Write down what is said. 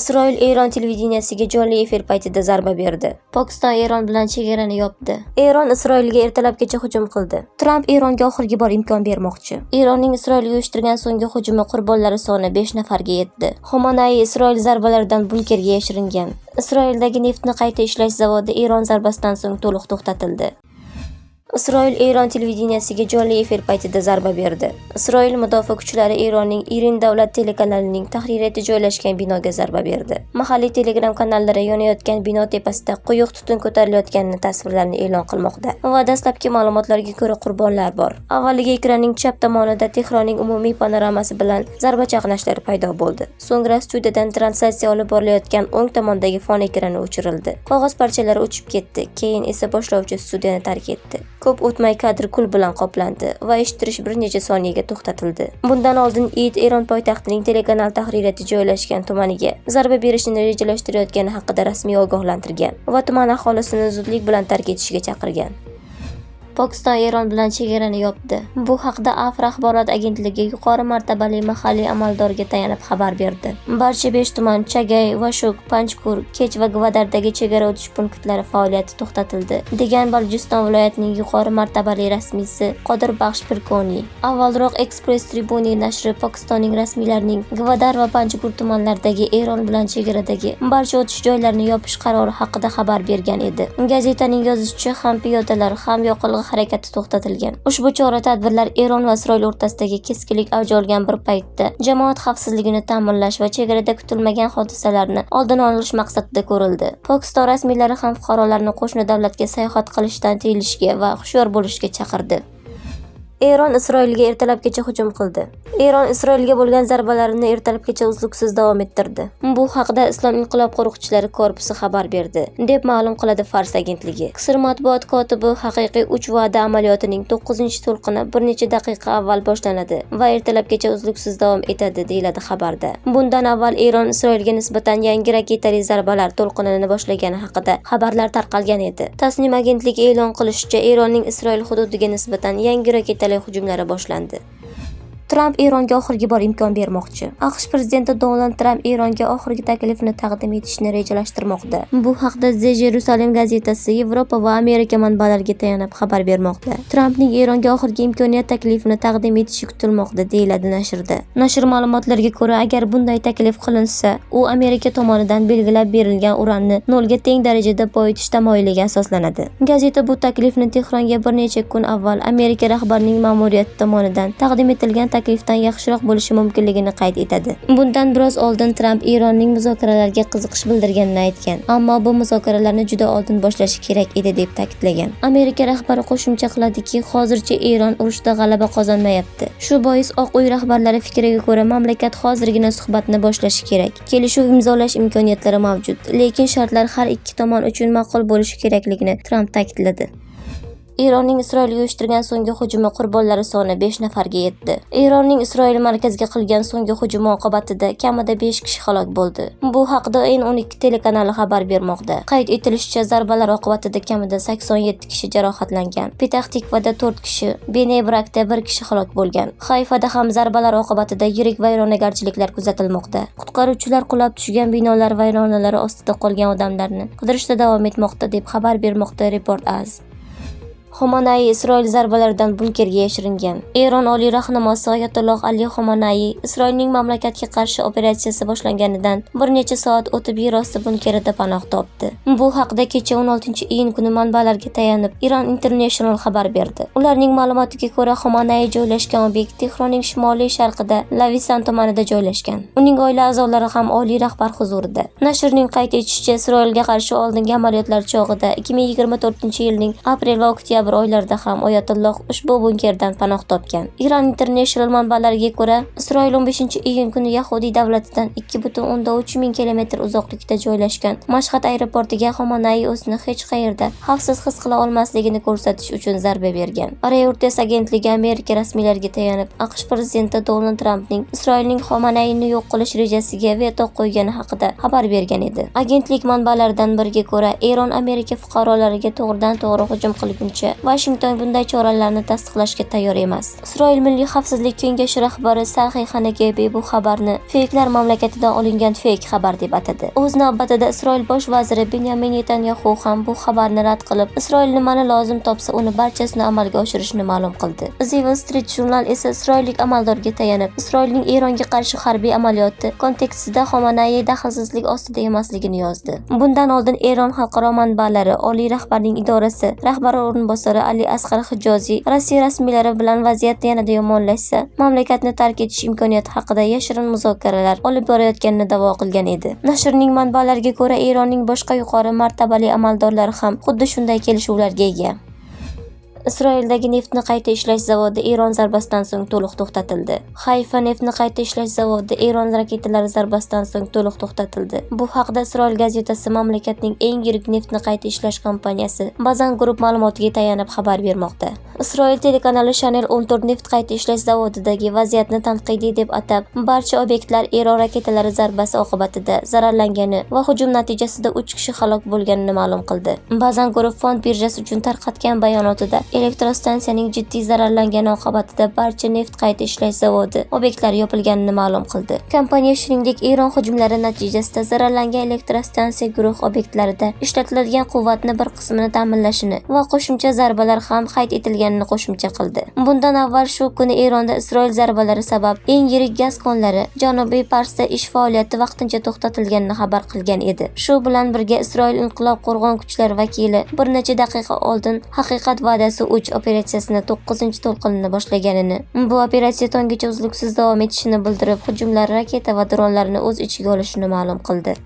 Isroil Eron televideniyasiga jonli efir paytida zarba berdi. Pokiston Eron bilan chegarani yopdi. Eron Isroilga ertalabgacha hujum qildi. Tramp Eronga oxirgi bor imkon bermoqchi. Eronning Isroilga uyushtirgan so'nggi hujumi qurbonlari soni 5 nafarga yetdi. Xomanaiy Isroil zarbalaridan bunkerga yashiringan. Isroildagi neftni qayta ishlash zavodi Eron zarbasidan so'ng to'liq to'xtatildi. Isroil Eron televideniyasiga jonli efir paytida zarba berdi. Isroil mudofaa kuchlari Eronning Irin davlat telekanalining tahririyati joylashgan binoga zarba berdi. Mahalliy Telegram kanallari yonayotgan bino tepasida quyuq tutun ko'tarilayotganini tasvirlarni e'lon qilmoqda. Va dastlabki ma'lumotlarga ko'ra qurbonlar bor. Avvaliga ekranning chap tomonida Tehronning umumiy panoramasi bilan zarba chaqnashlari paydo bo'ldi. So'ngra studiyadan translyatsiya olib borilayotgan o'ng tomondagi fon ekrani o'chirildi. Qog'oz parchalari uchib ketdi, keyin esa boshlovchi studiyani tark etdi. Ko'p o'tmay kadr kul bilan qoplandi va eshittirish bir necha soniyaga to'xtatildi. Bundan oldin IT Eron poytaxtining telekanal tahririyati joylashgan tumaniga zarba berishni rejalashtirayotgani haqida rasmiy ogohlantirgan va tuman aholisini zudlik bilan tark etishga chaqirgan. Pokiston Eron bilan chegarani yopdi. Bu haqda AFR axborot agentligi yuqori martabali mahalliy amaldorga tayanib xabar berdi. Barcha 5 tuman Chagay, Vashuk, Panjkur, Kech va Gvadardagi chegara o'tish punktlari faoliyati to'xtatildi, degan Balujiston viloyatining yuqori martabali rasmiysi Qodir Baxsh Pirkoni. Avvalroq Express Tribune nashri Pokistonning rasmiylarining Gvadar va Panjkur tumanlaridagi Eron bilan chegaradagi barcha o'tish joylarini yopish qarori haqida xabar bergan edi. Gazetaning yozishicha, ham piyodalar, ham yoqilg'i harakati to'xtatilgan. Ushbu chora-tadbirlar Eron va Isroil o'rtasidagi keskinlik avj olgan bir paytda jamoat xavfsizligini ta'minlash va chegarada kutilmagan hodisalarni oldini olish maqsadida ko'rildi. Pokiston rasmiylari ham fuqarolarni qo'shni davlatga sayohat qilishdan tiyilishga va hushyor bo'lishga chaqirdi. Eron Isroilga ertalabgacha hujum qildi. Eron Isroilga bo'lgan zarbalarini ertalabgacha uzluksiz davom ettirdi. Bu haqda Islom inqilob qo'riqchilari korpusi xabar berdi, deb ma'lum qiladi Fars agentligi. Qisr matbuot kotibi haqiqiy 3 va'da amaliyotining 9-to'lqini bir necha daqiqa avval boshlanadi va ertalabgacha uzluksiz davom etadi, deyiladi xabarda. Bundan avval Eron Isroilga nisbatan yangi raketali zarbalar to'lqinini boshlagani haqida xabarlar tarqalgan edi. Tasnim agentligi e'lon qilishicha, Eronning Isroil hududiga nisbatan yangi raketali hujumlari boshlandi. Tramp Eronga oxirgi bor imkon bermoqchi. AQSh prezidenti Donald Tramp Eronga oxirgi taklifni taqdim etishni rejalashtirmoqda. Bu haqda The Jerusalem gazetasi Yevropa va Amerika manbalariga tayanib xabar bermoqda. Trampning Eronga oxirgi imkoniyat taklifini taqdim etishi kutilmoqda, deyiladi nashrda. Nashr ma'lumotlariga ko'ra, agar bunday taklif qilinsa, u Amerika tomonidan belgilab berilgan uranni nolga teng darajada boyitish tamoyiliga asoslanadi. Gazeta bu taklifni Tehronga bir necha kun avval Amerika rahbarining ma'muriyati tomonidan taqdim etilgan taklifdan yaxshiroq bo'lishi mumkinligini qayd etadi. Bundan biroz oldin Tramp Eronning muzokaralarga qiziqish bildirganini aytgan, ammo bu muzokaralarni juda oldin boshlashi kerak edi deb ta'kidlagan. Amerika rahbari qo'shimcha qiladiki, hozircha Eron urushda g'alaba qozonmayapti. Shu bois Oq uy rahbarlari fikriga ko'ra, mamlakat hozirgina suhbatni boshlashi kerak. Kelishuv imzolash imkoniyatlari mavjud, lekin shartlar har ikki tomon uchun ma'qul bo'lishi kerakligini Tramp ta'kidladi. Eronning Isroilga uyushtirgan so'nggi hujumi qurbonlari soni 5 nafarga yetdi. Eronning Isroil markaziga qilgan so'nggi hujumi oqibatida kamida 5 kishi halok bo'ldi. Bu haqda N12 telekanali xabar bermoqda. Qayd etilishicha, zarbalar oqibatida kamida 87 kishi jarohatlangan. Petah Tikvada 4 kishi, Bnei Brakda 1 kishi halok bo'lgan. Hayfada ham zarbalar oqibatida yirik vayronagarchiliklar kuzatilmoqda. Qutqaruvchilar qulab tushgan binolar vayronalari ostida qolgan odamlarni qidirishda davom etmoqda, deb xabar bermoqda Report-Az. Xomanaiy Isroil zarbalaridan bunkerga yashiringan. Eron oliy rahnamosi Oyatulloh Ali Xomanaiy Isroilning mamlakatga qarshi operatsiyasi boshlanganidan bir necha soat o'tib yerosti bunkerida panoh topdi. Bu haqda kecha 16-iyun kuni manbalarga tayanib Iran International xabar berdi. Ularning ma'lumotiga ko'ra, Xomanaiy joylashgan obyekt Tehronning shimoliy sharqida Lavisan tumanida joylashgan. Uning oila a'zolari ham oliy rahbar huzurida. Nashrning qayd etishicha, Isroilga qarshi oldingi amaliyotlar chog'ida 2024-yilning aprel va oktyabr oylarida ham Oyatulloh ushbu bunkerdan panoh topgan. Iran International manbalariga ko'ra, Isroil 15-iyun kuni Yahudiy davlatidan 2,3 ming kilometr uzoqlikda joylashgan Mashhad aeroportiga Xomanaiy o'zini hech qayerda xavfsiz his qila olmasligini ko'rsatish uchun zarba bergan. Reuters agentligi Amerika rasmiylariga tayanib, AQSh prezidenti Donald Trampning Isroilning Xomanayini yo'q qilish rejasiga veto qo'ygani haqida xabar bergan edi. Agentlik manbalaridan biriga ko'ra, Eron Amerika fuqarolariga to'g'ridan-to'g'ri hujum qilguncha ko'rishicha, Vashington bunday choralarni tasdiqlashga tayyor emas. Isroil Milliy xavfsizlik kengashi rahbari Sahi Hanekebi bu xabarni "feyklar mamlakatidan olingan feyk xabar" deb atadi. O'z navbatida Isroil bosh vaziri Benyamin Netanyahu ham bu xabarni rad qilib, Isroil nimani lozim topsa, uni barchasini amalga oshirishni ma'lum qildi. The Wall Street Journal esa isroillik amaldorga tayanib, Isroilning Eronga qarshi harbiy amaliyoti kontekstida Xomanaiy daxlsizlik ostida emasligini yozdi. Bundan oldin Eron xalqaro manbalari oliy rahbarning idorasi rahbari o'rinbosari Ali Asqar Hijoziy Rossiya rasmiylari bilan vaziyatni yanada yomonlashsa, mamlakatni tark etish imkoniyati haqida yashirin muzokaralar olib borayotganini da'vo qilgan edi. Nashrning manbalariga ko'ra, Eronning boshqa yuqori martabali amaldorlari ham xuddi shunday kelishuvlarga ega. Isroildagi neftni qayta ishlash zavodi Eron zarbasidan so'ng to'liq to'xtatildi. Hayfa neftni qayta ishlash zavodida Eron raketalari zarbasidan so'ng to'liq to'xtatildi. Bu haqda Isroil gazetasi mamlakatning eng yirik neftni qayta ishlash kompaniyasi Bazan Group ma'lumotiga tayanib xabar bermoqda. Isroil telekanali Channel 14 neft qayta ishlash zavodidagi vaziyatni tanqidiy deb atab, barcha obyektlar Eron raketalari zarbasi oqibatida zararlangani va hujum natijasida 3 kishi halok bo'lganini ma'lum qildi. Bazan Group fond birjasi uchun tarqatgan bayonotida elektrostansiyaning jiddiy zararlangani oqibatida barcha neft qayta ishlash zavodi obyektlari yopilganini ma'lum qildi. Kompaniya shuningdek Eron hujumlari natijasida zararlangan elektrostansiya guruh obyektlarida ishlatiladigan quvvatni bir qismini ta'minlashini va qo'shimcha zarbalar ham qayd etilganini qo'shimcha qildi. Bundan avval shu kuni Eronda Isroil zarbalari sabab eng yirik gaz konlari Janubiy Parsda ish faoliyati vaqtincha to'xtatilganini xabar qilgan edi. Shu bilan birga Isroil inqilob qo'rg'on kuchlari vakili bir necha daqiqa oldin Haqiqat va'dasi 3 operatsiyasini 9-to'lqinini boshlaganini, bu operatsiya tonggacha uzluksiz davom etishini bildirib, hujumlar raketa va dronlarni o'z ichiga olishini ma'lum qildi.